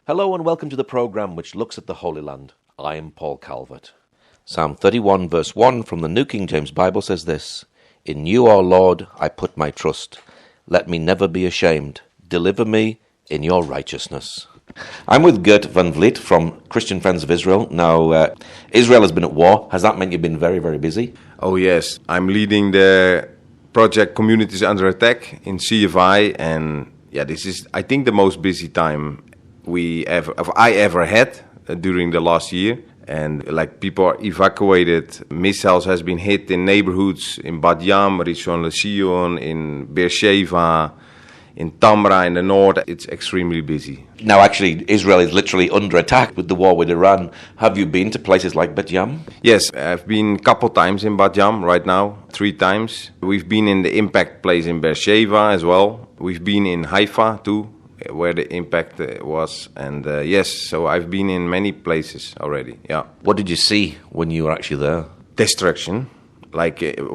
Hello and welcome to the programme which looks at the Holy Land. I am Paul Calvert. Psalm 31 verse 1 from the New King James Bible says this: In you, O Lord, I put my trust. Let me never be ashamed. Deliver me in your righteousness. I'm with Gerrit Van Vliet from Christian Friends of Israel. Now, Israel has been at war. Has that meant you've been very, very busy? Oh yes, I'm leading the project Communities Under Attack in CFI, and this is, I think, the most busy time I ever had during the last year. And people are evacuated. Missiles has been hit in neighborhoods in Bat Yam, Rishon LeZion, in Beersheba, in Tamra in the north. It's extremely busy. Now, actually, Israel is literally under attack with the war with Iran. Have you been to places like Bat Yam? Yes, I've been a couple times in Bat Yam right now, 3 times. We've been in the impact place in Beersheba as well. We've been in Haifa too, where the impact was. And so I've been in many places already, yeah. What did you see when you were actually there? Destruction.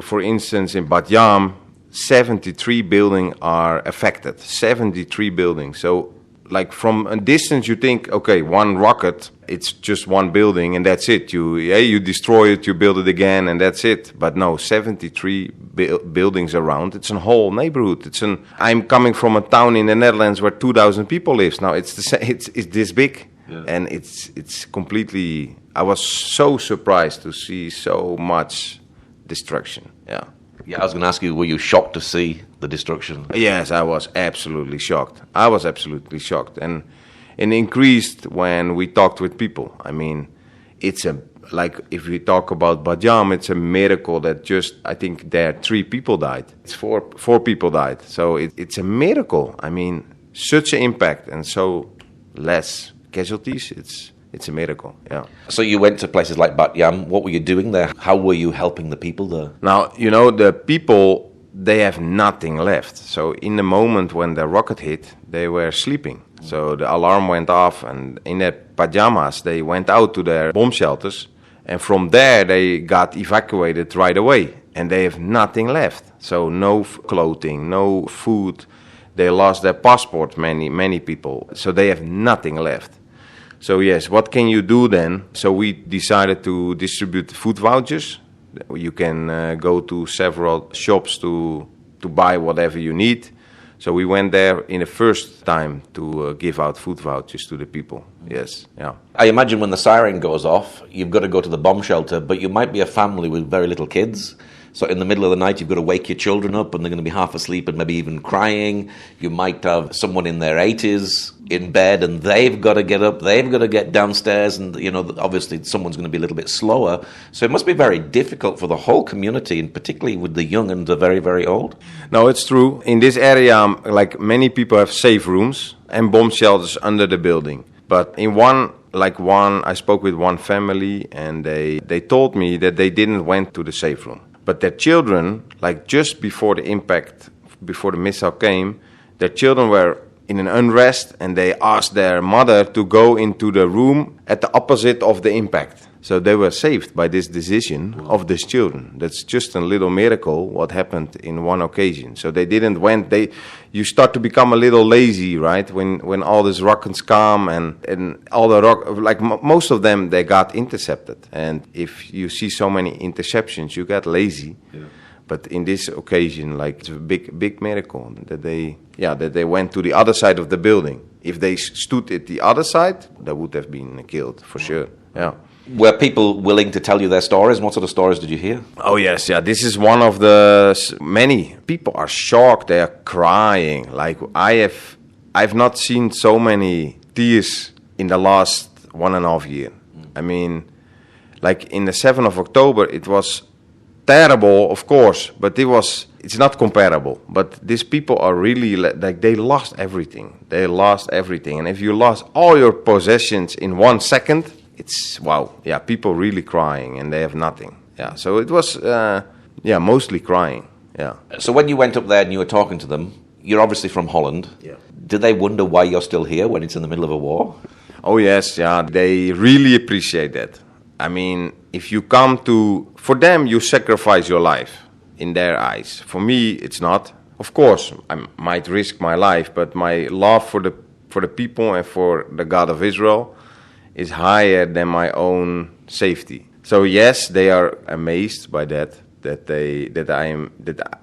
For instance, in Bat Yam, 73 buildings are affected. 73 buildings. So, from a distance, you think, okay, one rocket, it's just one building, and that's it. You destroy it, you build it again, and that's it. But no, 73 buildings around. It's a whole neighborhood. I'm coming from a town in the Netherlands where 2,000 people live. Now it's this big, yeah. And it's completely. I was so surprised to see so much destruction. Yeah. Yeah, I was going to ask you, were you shocked to see the destruction? Yes, I was absolutely shocked. And increased when we talked with people. I mean, if we talk about Bat Yam, it's a miracle that I think there 3 people died. It's four people died. So it's a miracle. I mean, such an impact and so less casualties. It's a miracle, yeah. So you went to places like Bat Yam. What were you doing there? How were you helping the people there? Now, the people, they have nothing left. So in the moment when the rocket hit, they were sleeping. So the alarm went off, and in their pajamas, they went out to their bomb shelters. And from there, they got evacuated right away. And they have nothing left. So no clothing, no food. They lost their passport, many people. So they have nothing left. So yes, what can you do then? So we decided to distribute food vouchers. You can go to several shops to buy whatever you need. So we went there in the first time to give out food vouchers to the people. Yes, yeah. I imagine when the siren goes off, you've got to go to the bomb shelter, but you might be a family with very little kids. So in the middle of the night, you've got to wake your children up, and they're going to be half asleep and maybe even crying. You might have someone in their 80s in bed, and they've got to get up, they've got to get downstairs, and obviously someone's going to be a little bit slower. So it must be very difficult for the whole community, and particularly with the young and the very, very old. No, it's true. In this area, many people have safe rooms and bomb shelters under the building. But in I spoke with one family, and they told me that they didn't went to the safe room. But their children, just before the impact, before the missile came, their children were in an unrest, and they asked their mother to go into the room at the opposite of the impact. So they were saved by this decision of these children. That's just a little miracle what happened in one occasion. So they didn't went. You start to become a little lazy, right? When all these rockets come and all the most of them, they got intercepted. And if you see so many interceptions, you get lazy. Yeah. But in this occasion, it's a big miracle that they went to the other side of the building. If they stood at the other side, they would have been killed for sure. Yeah. Were people willing to tell you their stories? What sort of stories did you hear? Oh yes, yeah. This is one of the many people are shocked. They are crying. I've not seen so many tears in the last 1.5 years. I mean, in the 7th of October, it was terrible, of course, but it's not comparable. But these people are really they lost everything. They lost everything, and if you lost all your possessions in 1 second. It's wow, yeah, people really crying and they have nothing. Yeah, so it was, mostly crying. Yeah. So when you went up there and you were talking to them, you're obviously from Holland. Yeah. Did they wonder why you're still here when it's in the middle of a war? Oh yes, yeah, they really appreciate that. I mean, if you come for them, you sacrifice your life in their eyes. For me, it's not. Of course, I might risk my life, but my love for the people and for the God of Israel is higher than my own safety. So yes, they are amazed by that.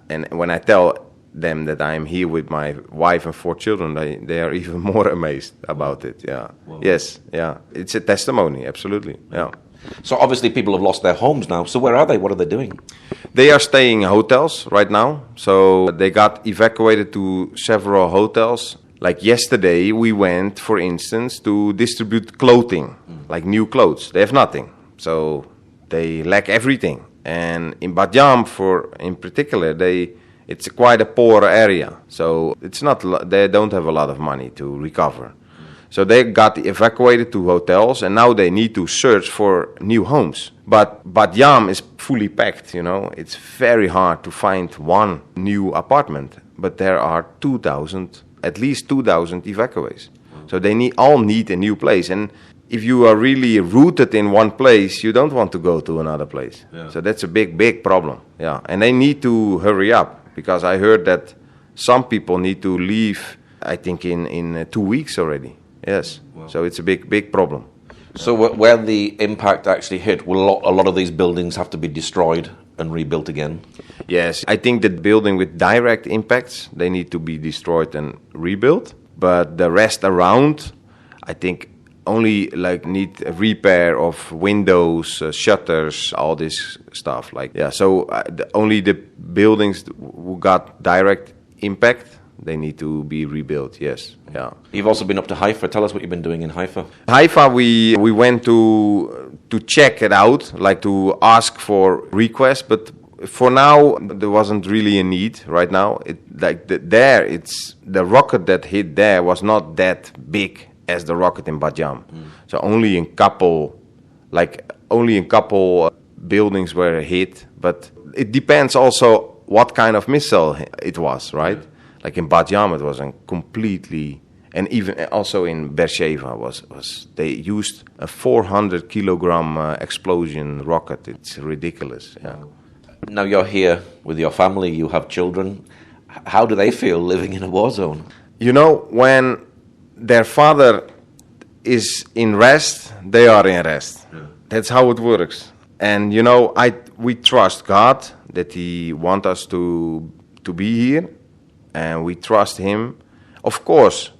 And when I tell them that I am here with my wife and 4 children, they are even more amazed about it. Yeah. Wow. Yes. Yeah. It's a testimony. Absolutely. Yeah. So obviously people have lost their homes now. So where are they? What are they doing? They are staying in hotels right now. So they got evacuated to several hotels. Like yesterday, we went, for instance, to distribute clothing, like new clothes. They have nothing. So they lack everything. And in Bat Yam, in particular, it's quite a poor area. So they don't have a lot of money to recover. So they got evacuated to hotels, and now they need to search for new homes. But Bat Yam is fully packed, It's very hard to find one new apartment. But there are at least 2,000 evacuees. So they all need a new place. And if you are really rooted in one place, you don't want to go to another place. Yeah. So that's a big, big problem. Yeah, and they need to hurry up, because I heard that some people need to leave, I think, in 2 weeks already. Yes. Wow. So it's a big, big problem. So where the impact actually hit, will a lot of these buildings have to be destroyed and rebuilt again? Yes, I think that building with direct impacts, they need to be destroyed and rebuilt. But the rest around, I think, only need a repair of windows, shutters, all this stuff. So only the buildings who got direct impact, they need to be rebuilt. Yes, yeah. You've also been up to Haifa. Tell us what you've been doing in Haifa. Haifa, we went to check it out, to ask for requests, but for now there wasn't really a need. Right now, the rocket that hit there was not that big as the rocket in Bat Yam. So only in couple buildings were hit, but it depends also what kind of missile it was, right? Like in Bat Yam, it was a completely, and even also in Beersheba they used a 400 kilogram explosion rocket. It's ridiculous. Yeah. Now you're here with your family. You have children. How do they feel living in a war zone? When their father is in rest, they are in rest. Yeah. That's how it works. And we trust God that He wants us to be here, and we trust Him. Of course,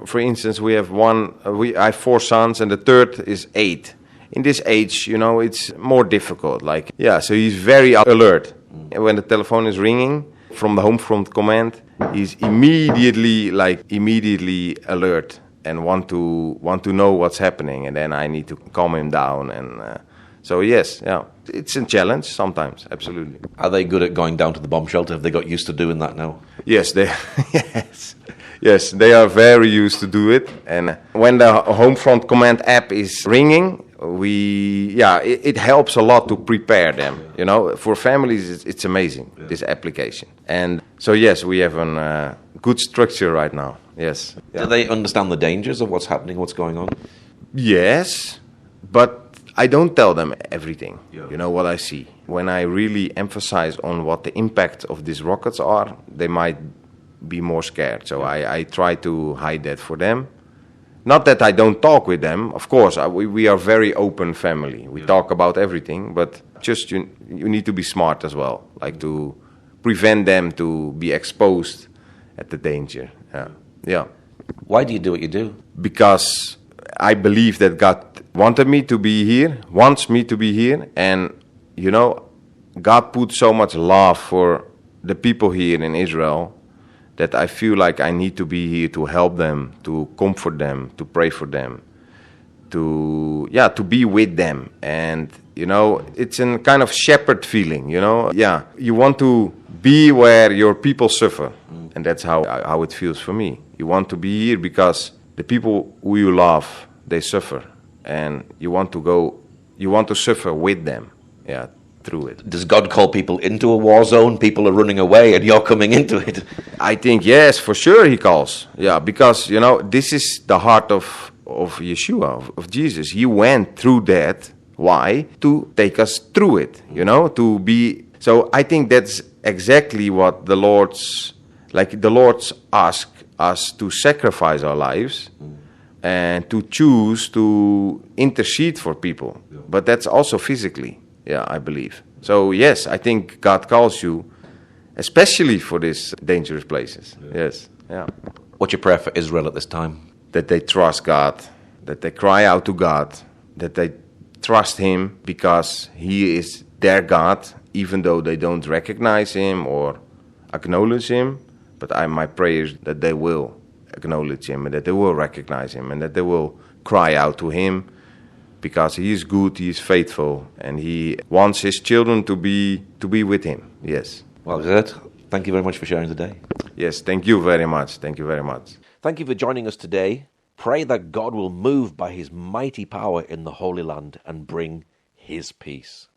for instance, we have I have 4 sons, and the third is 8. In this age, it's more difficult. So he's very alert. And when the telephone is ringing from the home front command, he's immediately alert and want to know what's happening. And then I need to calm him down. And so yes, yeah, it's a challenge sometimes. Absolutely. Are they good at going down to the bomb shelter? Have they got used to doing that now? Yes, yes, they are very used to do it. And when the home front command app is ringing, it helps a lot to prepare them. For families, it's amazing, this application. And so yes, we have a good structure right now. Yes. Do they understand the dangers of what's happening, what's going on? Yes, but I don't tell them everything. What I see. When I really emphasize on what the impact of these rockets are, they might be more scared. So I try to hide that for them. Not that I don't talk with them. Of course, we are a very open family. We talk about everything, but just you need to be smart as well, to prevent them to be exposed at the danger. Yeah. Why do you do what you do? Because I believe that God wants me to be here, and God put so much love for the people here in Israel that I feel like I need to be here to help them, to comfort them, to pray for them, to be with them. And, it's a kind of shepherd feeling, You want to be where your people suffer. And that's how it feels for me. You want to be here because the people who you love, they suffer. And you want to suffer with them, through it. Does God call people into a war zone? People are running away and you're coming into it. I think, yes, for sure He calls. Yeah, because, this is the heart of Yeshua, of Jesus. He went through that. Why? To take us through it, to be. So I think that's exactly what the Lord's ask us to sacrifice our lives and to choose to intercede for people. Yeah. But that's also physically, I believe. So yes, I think God calls you, especially for these dangerous places. Yeah. Yes, yeah. What's your prayer for Israel at this time? That they trust God, that they cry out to God, that they trust Him because He is their God, even though they don't recognize Him or acknowledge Him. But my prayer is that they will acknowledge Him and that they will recognize Him and that they will cry out to Him because He is good, He is faithful, and He wants His children to be with Him. Yes. Well, Gerrit, thank you very much for sharing today. Yes, thank you very much. Thank you very much. Thank you for joining us today. Pray that God will move by His mighty power in the Holy Land and bring His peace.